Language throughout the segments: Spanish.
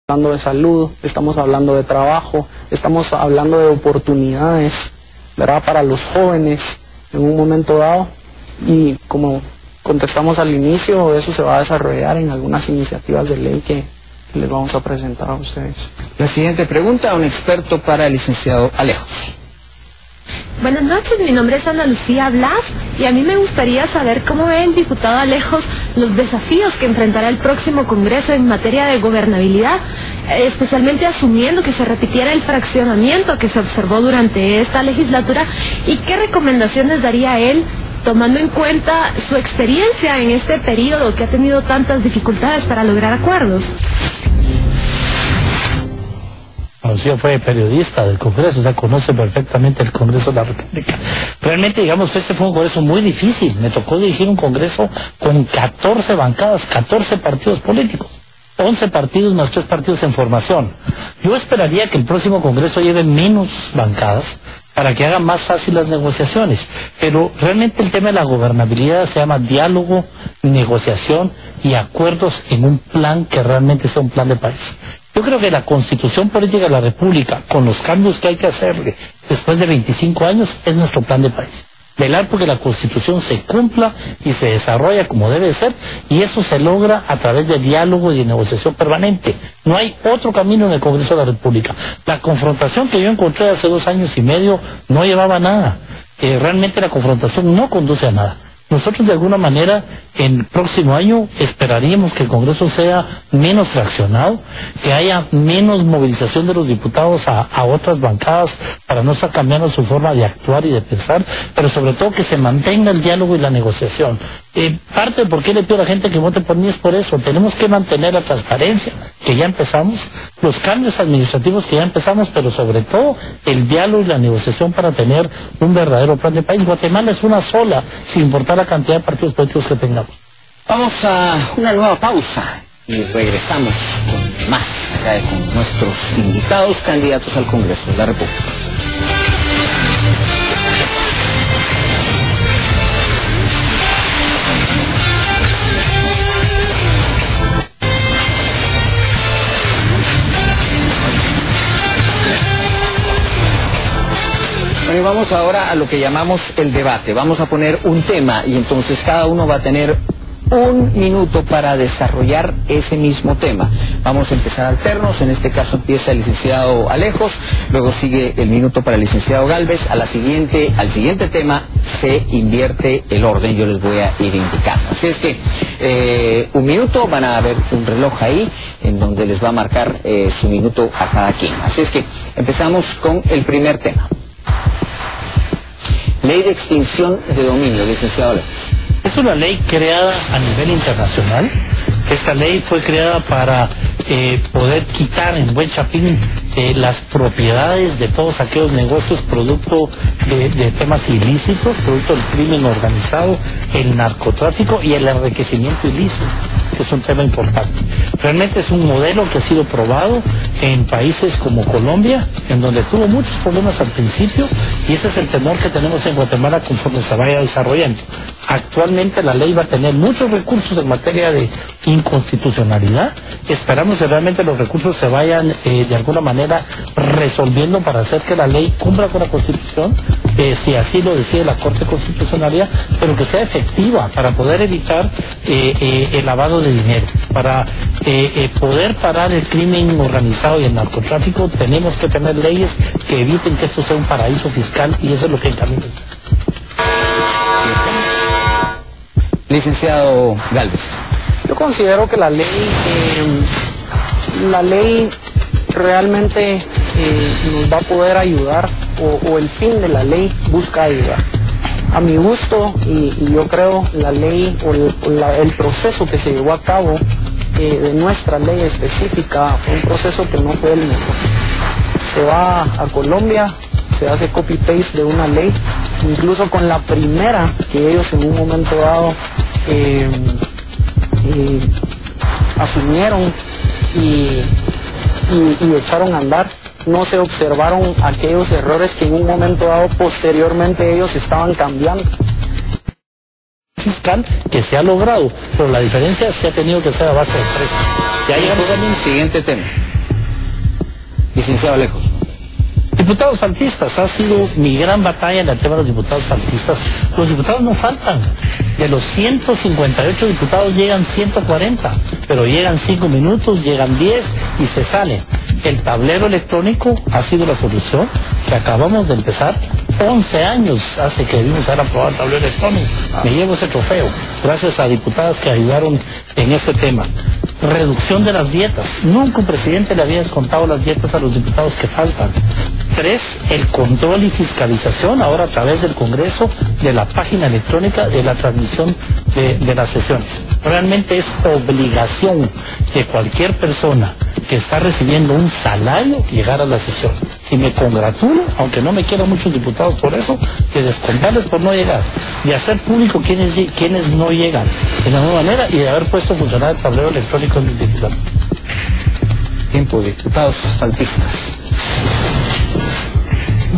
hablando de salud, estamos hablando de trabajo, estamos hablando de oportunidades, ¿verdad?, para los jóvenes en un momento dado, y como contestamos al inicio, eso se va a desarrollar en algunas iniciativas de ley que les vamos a presentar a ustedes. La siguiente pregunta, un experto para el licenciado Alejos. Buenas noches, mi nombre es Ana Lucía Blas y a mí me gustaría saber cómo ve el diputado Alejos los desafíos que enfrentará el próximo Congreso en materia de gobernabilidad, especialmente asumiendo que se repitiera el fraccionamiento que se observó durante esta legislatura, y qué recomendaciones daría él tomando en cuenta su experiencia en este periodo que ha tenido tantas dificultades para lograr acuerdos. Lucía fue periodista del Congreso, o sea, conoce perfectamente el Congreso de la República. Realmente, digamos, este fue un Congreso muy difícil. Me tocó dirigir un Congreso con 14 bancadas, 14 partidos políticos, 11 partidos más 3 partidos en formación. Yo esperaría que el próximo Congreso lleve menos bancadas para que hagan más fácil las negociaciones. Pero realmente el tema de la gobernabilidad se llama diálogo, negociación y acuerdos en un plan que realmente sea un plan de país. Yo creo que la Constitución Política de la República, con los cambios que hay que hacerle después de 25 años, es nuestro plan de país. Velar porque la Constitución se cumpla y se desarrolla como debe ser, y eso se logra a través de diálogo y de negociación permanente. No hay otro camino en el Congreso de la República. La confrontación que yo encontré hace 2 años y medio no llevaba a nada. Realmente la confrontación no conduce a nada. Nosotros de alguna manera en el próximo año esperaríamos que el Congreso sea menos fraccionado, que haya menos movilización de los diputados a otras bancadas para no estar cambiando su forma de actuar y de pensar, pero sobre todo que se mantenga el diálogo y la negociación. Parte de por qué le pido a la gente que vote por mí es por eso. Tenemos que mantener la transparencia, que ya empezamos, los cambios administrativos que ya empezamos, pero sobre todo el diálogo y la negociación para tener un verdadero plan de país. Guatemala es una sola, sin importar la cantidad de partidos políticos que tengamos. Vamos a una nueva pausa y regresamos con más, acá con nuestros invitados candidatos al Congreso de la República. Bueno, y vamos ahora a lo que llamamos el debate. Vamos a poner un tema y entonces cada uno va a tener 1 minuto para desarrollar ese mismo tema. Vamos a empezar alternos. En este caso empieza el licenciado Alejos, luego sigue el minuto para el licenciado Gálvez. Al siguiente tema se invierte el orden, yo les voy a ir indicando. Así es que 1 minuto, van a ver un reloj ahí en donde les va a marcar su minuto a cada quien. Así es que empezamos con el primer tema. Ley de extinción de dominio, licenciado Alejos. Es una ley creada a nivel internacional. Esta ley fue creada para poder quitar en buen chapín las propiedades de todos aquellos negocios producto de temas ilícitos, producto del crimen organizado, el narcotráfico y el enriquecimiento ilícito, que es un tema importante. Realmente es un modelo que ha sido probado en países como Colombia, en donde tuvo muchos problemas al principio, y ese es el temor que tenemos en Guatemala conforme se vaya desarrollando. Actualmente la ley va a tener muchos recursos en materia de inconstitucionalidad. Esperamos que realmente los recursos se vayan de alguna manera resolviendo para hacer que la ley cumpla con la Constitución, si así lo decide la Corte de Constitucionalidad, pero que sea efectiva para poder evitar el lavado de dinero. Para poder parar el crimen organizado y el narcotráfico, tenemos que tener leyes que eviten que esto sea un paraíso fiscal, y eso es lo que encaminamos. Licenciado Gálvez. Yo considero que la ley realmente nos va a poder ayudar, o el fin de la ley busca ayudar. A mi gusto, y yo creo, la ley el proceso que se llevó a cabo de nuestra ley específica fue un proceso que no fue el mejor. Se va a Colombia, se hace copy-paste de una ley, incluso con la primera que ellos en un momento dado asumieron y echaron a andar. No se observaron aquellos errores que en un momento dado posteriormente ellos estaban cambiando. Fiscal que se ha logrado, pero la diferencia se ha tenido que hacer a base de préstamos. Ya llegamos a un siguiente tema. Licenciado Alejos. Diputados faltistas, ha sido mi gran batalla en el tema de los diputados faltistas. Los diputados no faltan. De los 158 diputados llegan 140, pero llegan 5 minutos, llegan 10 y se salen. El tablero electrónico ha sido la solución que acabamos de empezar. 11 años hace que debimos haber aprobado el tablero electrónico. Me llevo ese trofeo, gracias a diputadas que ayudaron en este tema. Reducción de las dietas. Nunca un presidente le había descontado las dietas a los diputados que faltan. 3, el control y fiscalización, ahora a través del Congreso, de la página electrónica, de la transmisión de las sesiones. Realmente es obligación de cualquier persona que está recibiendo un salario llegar a la sesión. Y me congratulo, aunque no me quieran muchos diputados por eso, de descontarles por no llegar, de hacer público quienes no llegan de la nueva manera y de haber puesto a funcionar el tablero electrónico en el legislativo. Tiempo, diputados faltistas.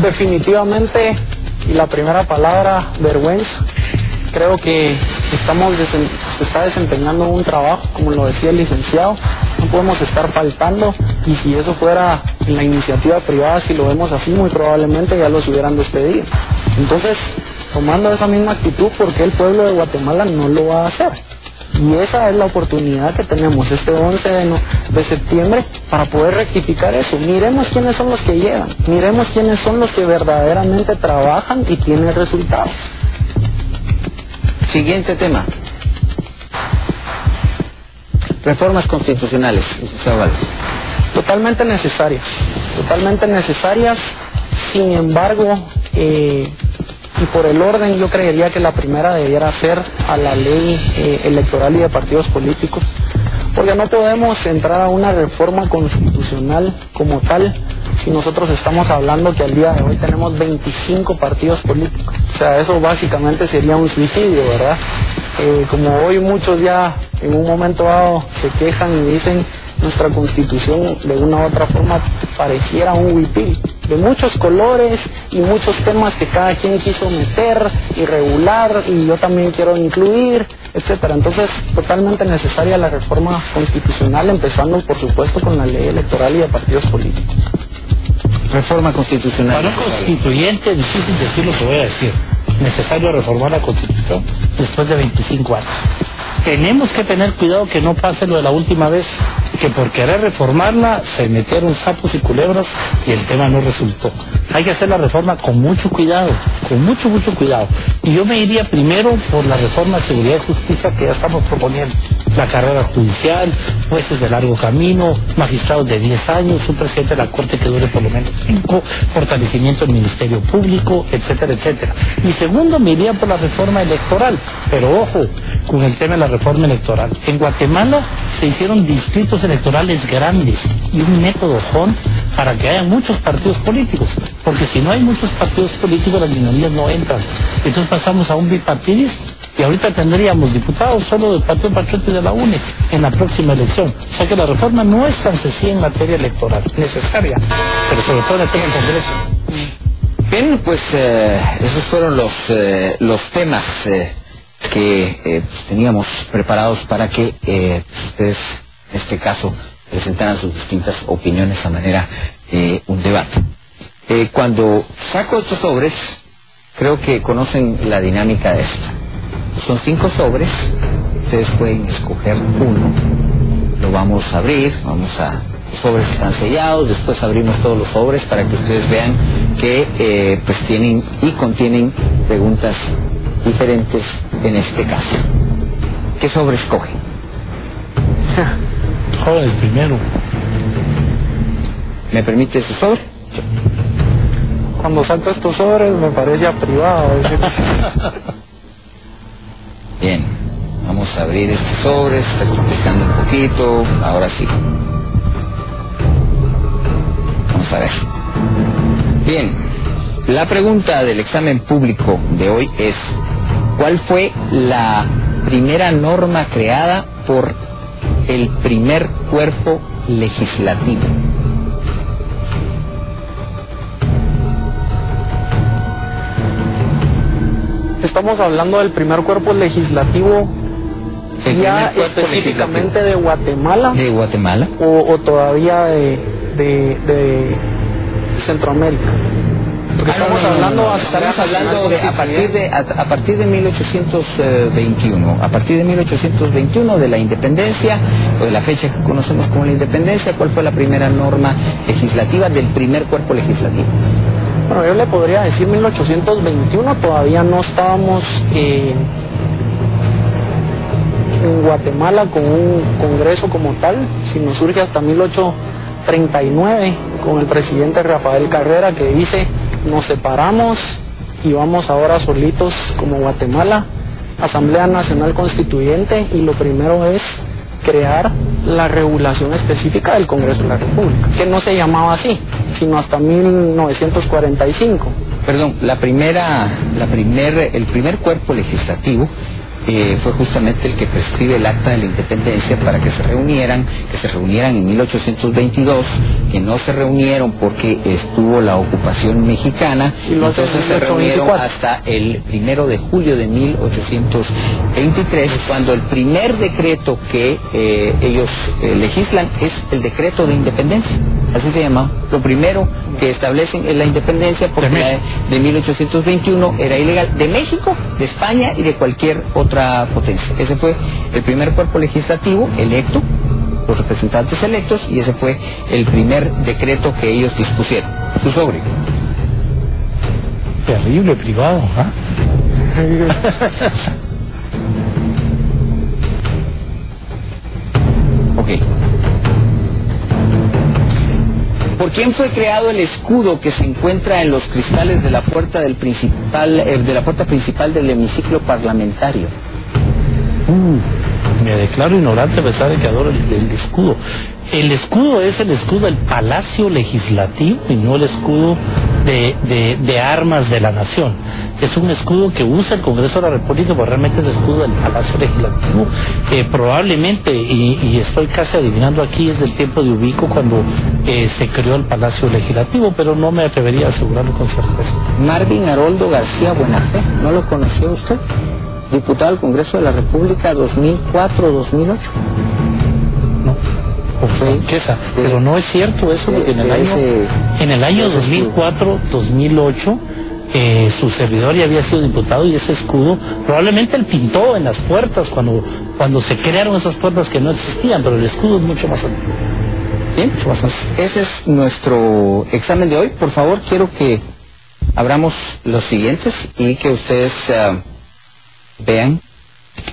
Definitivamente, y la primera palabra, vergüenza. Creo que se está desempeñando un trabajo, como lo decía el licenciado, no podemos estar faltando, y si eso fuera en la iniciativa privada, si lo vemos así, muy probablemente ya los hubieran despedido. Entonces, tomando esa misma actitud, ¿por qué el pueblo de Guatemala no lo va a hacer? Y esa es la oportunidad que tenemos este 11 de septiembre para poder rectificar eso. Miremos quiénes son los que llegan, miremos quiénes son los que verdaderamente trabajan y tienen resultados. Siguiente tema. Reformas constitucionales, licenciado Valles. Totalmente necesarias, sin embargo, y por el orden, yo creería que la primera debiera ser a la ley electoral y de partidos políticos, porque no podemos entrar a una reforma constitucional como tal si nosotros estamos hablando que al día de hoy tenemos 25 partidos políticos. O sea, eso básicamente sería un suicidio, ¿verdad? Como hoy muchos ya en un momento dado se quejan y dicen nuestra constitución de una u otra forma pareciera un huipil, de muchos colores y muchos temas que cada quien quiso meter y regular, y yo también quiero incluir, etcétera. Entonces, totalmente necesaria la reforma constitucional, empezando por supuesto con la ley electoral y de partidos políticos. Reforma constitucional. Para un constituyente es difícil decir lo que voy a decir. Necesario reformar la Constitución después de 25 años. Tenemos que tener cuidado que no pase lo de la última vez, que por querer reformarla se metieron sapos y culebras y el tema no resultó. Hay que hacer la reforma con mucho cuidado, con mucho cuidado. Y yo me iría primero por la reforma de seguridad y justicia que ya estamos proponiendo. La carrera judicial, jueces de largo camino, magistrados de 10 años, un presidente de la Corte que dure por lo menos 5, fortalecimiento del Ministerio Público, etcétera, etcétera. Y segundo, me iría por la reforma electoral. Pero ojo con el tema de la reforma electoral. En Guatemala se hicieron distritos electorales grandes y un método para que haya muchos partidos políticos, porque si no hay muchos partidos políticos las minorías no entran. Entonces pasamos a un bipartidismo y ahorita tendríamos diputados solo del Partido Patriota y de la UNE en la próxima elección. O sea que la reforma no es tan sencilla en materia electoral, necesaria, pero sobre todo en el tema del Congreso. Bien, pues esos fueron los temas que pues, teníamos preparados para que ustedes, en este caso, presentaran sus distintas opiniones a manera de un debate. Cuando saco estos sobres, creo que conocen la dinámica de esto. Son 5 sobres, ustedes pueden escoger uno, lo vamos a abrir, los sobres están sellados, después abrimos todos los sobres para que ustedes vean que pues tienen y contienen preguntas diferentes en este caso. ¿Qué sobre escogen? Jóvenes primero. ¿Me permite su sobre? Cuando saco estos sobres me parece a privado. Bien, vamos a abrir este sobre, se está complicando un poquito, ahora sí. Vamos a ver. Bien, la pregunta del examen público de hoy es: ¿cuál fue la primera norma creada por el primer cuerpo legislativo? Estamos hablando del primer cuerpo legislativo ya específicamente de Guatemala. ¿De Guatemala? O todavía de de Centroamérica. Porque estamos hablando de a partir de 1821, a partir de 1821 de la independencia, o de la fecha que conocemos como la independencia. ¿Cuál fue la primera norma legislativa del primer cuerpo legislativo? Bueno, yo le podría decir 1821, todavía no estábamos en Guatemala con un congreso como tal, sino surge hasta 1839 con el presidente Rafael Carrera, que dice: nos separamos y vamos ahora solitos como Guatemala, Asamblea Nacional Constituyente, y lo primero es crear la regulación específica del Congreso de la República, que no se llamaba así, sino hasta 1945. Perdón, el primer cuerpo legislativo fue justamente el que prescribe el Acta de la Independencia para que se reunieran en 1822, que no se reunieron porque estuvo la ocupación mexicana, y entonces se reunieron hasta el 1 de julio de 1823, cuando el primer decreto que ellos legislan es el decreto de independencia. Así se llama. Lo primero que establecen es la independencia, porque la de 1821 era ilegal, de México, de España y de cualquier otra potencia. Ese fue el primer cuerpo legislativo electo, los representantes electos, y ese fue el primer decreto que ellos dispusieron. Su sobrio. Terrible privado, ¿ah? Ok. ¿Por quién fue creado el escudo que se encuentra en los cristales de la puerta principal del hemiciclo parlamentario? Me declaro ignorante a pesar de que adoro el escudo. El escudo es el escudo del Palacio Legislativo y no el escudo de armas de la nación. Es un escudo que usa el Congreso de la República, pero realmente es escudo del Palacio Legislativo. Probablemente, y estoy casi adivinando aquí, es del tiempo de Ubico, cuando se creó el Palacio Legislativo, pero no me atrevería a asegurarlo con certeza. Marvin Haroldo García Buenafé, ¿no lo conoció usted? Diputado al Congreso de la República 2004-2008. Pero no es cierto eso, porque en el año 2004-2008 su servidor ya había sido diputado, y ese escudo probablemente él pintó en las puertas cuando se crearon esas puertas que no existían, pero el escudo es mucho más antiguo. Bien, ese es nuestro examen de hoy. Por favor, quiero que abramos los siguientes y que ustedes vean.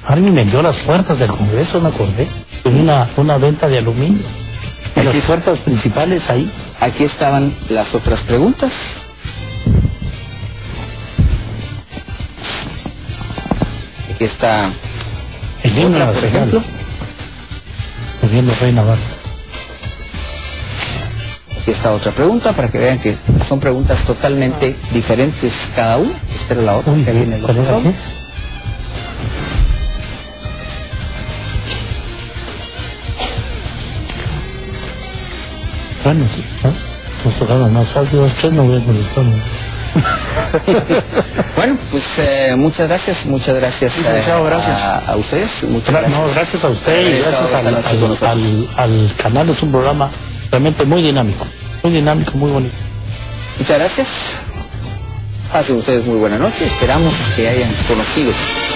Alguien vendió las puertas del Congreso, me acordé. Una venta de aluminio. Las puertas principales ahí. Aquí estaban las otras preguntas. Aquí está el himno nacional, por ejemplo. El himno Rey Navarro. Aquí está otra pregunta para que vean que son preguntas totalmente diferentes cada una. Esta era la otra que viene el otro sol. Bueno, sí, nos tocaron más fácil, 2-3 no voy a contestar. Bueno, pues muchas gracias gracias a ustedes. Muchas gracias. No, gracias a usted y gracias al canal. Es un programa realmente muy dinámico, muy bonito. Muchas gracias. Pasen ustedes muy buena noche. Esperamos que hayan conocido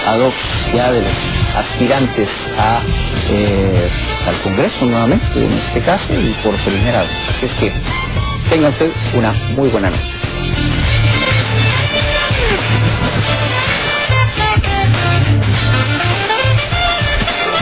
a dos ya de los aspirantes al Congreso nuevamente, en este caso, y por primera vez. Así es que tenga usted una muy buena noche.